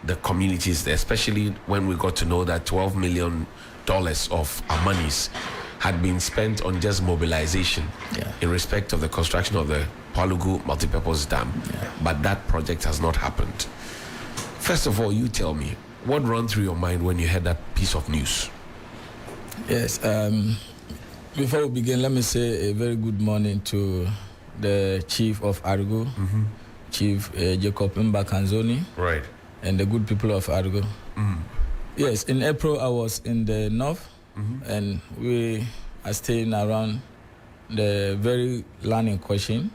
the communities there, especially when we got to know that $12 million of our monies had been spent on just mobilization in respect of the construction of the Palugu multipurpose dam. But that project has not happened. First of all, you tell me, what ran through your mind when you heard that piece of news? Yes, before we begin, let me say a very good morning to the Chief of Argo, Chief Jacob Mbakanzoni, right, and the good people of Argo. Yes, in April I was in the north, and we are staying around the very land in question,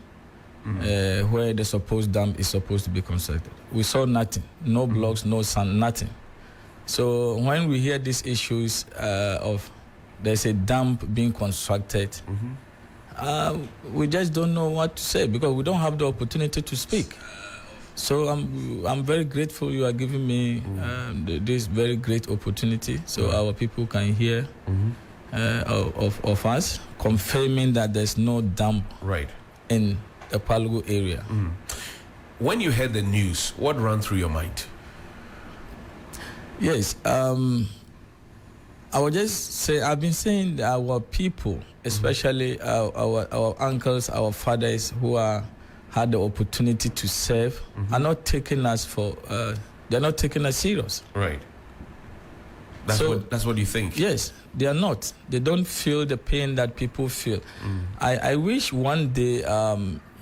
where the supposed dam is supposed to be constructed. We saw nothing, no blocks, no sand, nothing. So when we hear these issues of there's a dam being constructed, we just don't know what to say because we don't have the opportunity to speak. So I'm very grateful you are giving me this very great opportunity so our people can hear of us confirming that there's no dam in the Palugu area. When you heard the news, what ran through your mind? Yes, I would just say, I've been saying that our people, especially our uncles, our fathers who had the opportunity to serve, are not taking us they're not taking us serious. Right. That's what you think? Yes, they are not. They don't feel the pain that people feel. I wish one day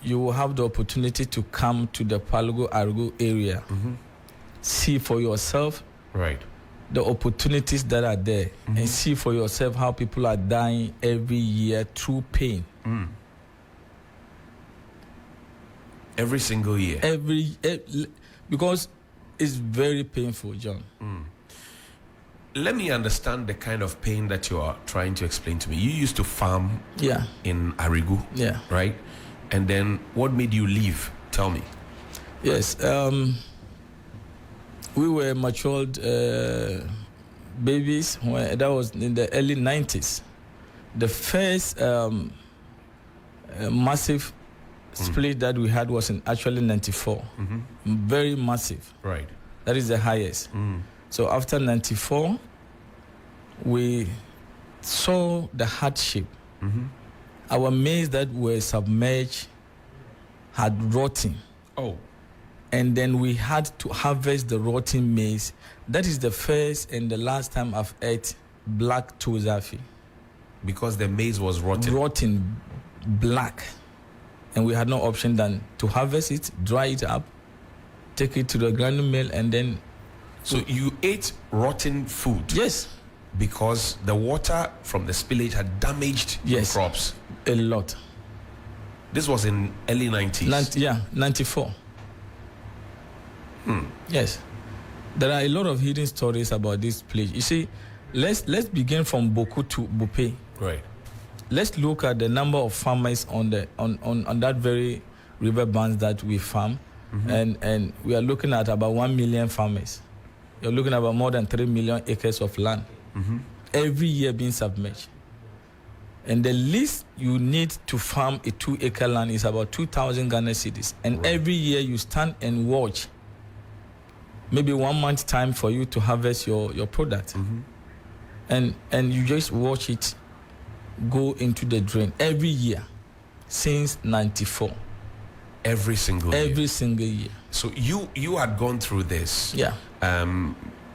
you will have the opportunity to come to the Palugu Argo area, see for yourself the opportunities that are there, and see for yourself how people are dying every year through pain. Every single year? Because it's very painful, John. Let me understand the kind of pain that you are trying to explain to me. You used to farm in Arigu, right? And then what made you leave? Tell me. Yes, we were matured babies. That was in the early 90s. The first massive split that we had was in actually 94. Very massive. Right. That is the highest. So after 94, we saw the hardship. Our maize that were submerged had rotten. Oh. And then we had to harvest the rotten maize. That is the first and the last time I've ate black tuzafi. Because the maize was rotten? Rotten, black. And we had no option than to harvest it, dry it up, take it to the grinding mill, and then... So you ate rotten food? Yes. Because the water from the spillage had damaged your crops? A lot. This was in early 90s? 94. Yes. There are a lot of hidden stories about this place. You see, let's begin from Boku to Bupe. Right. Let's look at the number of farmers on that very river bands that we farm, and we are looking at about 1 million farmers. You're looking at about more than 3 million acres of land every year being submerged. And the least you need to farm a 2-acre land is about 2,000 Ghana cedis. And every year you stand and watch, maybe 1 month time for you to harvest your product. And you just watch it go into the drain every year since 94. Every single year? Every single year. So you had gone through this. Yeah.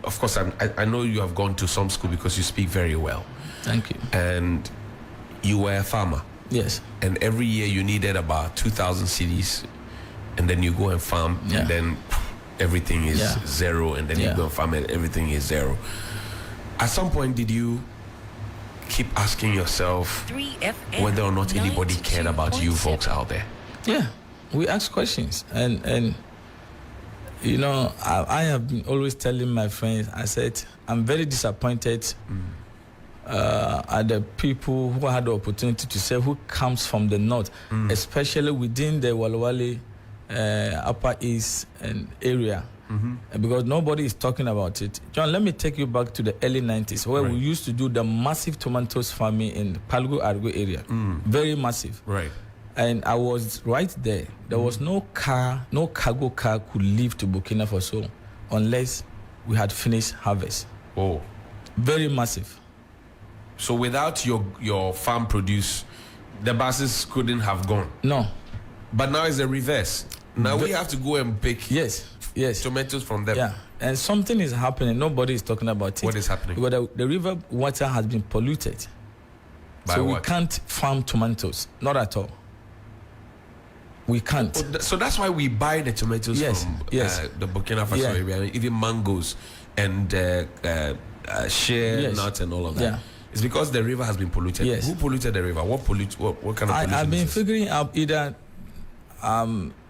Of course, I know you have gone to some school because you speak very well. Thank you. And you were a farmer. Yes. And every year you needed about 2,000 cedis, and then you go and farm, and then everything is zero, and then you go and farm and everything is zero. At some point, did you keep asking yourself whether or not anybody cared about you folks out there? Yeah, we ask questions, and you know, I have been always telling my friends, I said, I'm very disappointed at the people who had the opportunity to serve, who comes from the north, especially within the Walawali Upper East and area, because nobody is talking about it. John, let me take you back to the early 90s, where we used to do the massive tomatoes farming in Palugu Argo area, very massive. Right. And I was right there. There was no car, no cargo car could leave to Burkina Faso unless we had finished harvest. Oh. Very massive. So without your farm produce, the buses couldn't have gone. No. But now it's the reverse. Now we have to go and pick yes tomatoes from them. Yeah, and something is happening. Nobody is talking about it. What is happening? Because the river water has been polluted. By so what? We can't farm tomatoes. Not at all. We can't. So that's why we buy the tomatoes from the Burkina Faso area, even mangoes and shea nuts and all of that. Yeah. It's because the river has been polluted. Yes. Who polluted the river? What kind of pollution? I've been is this? figuring out either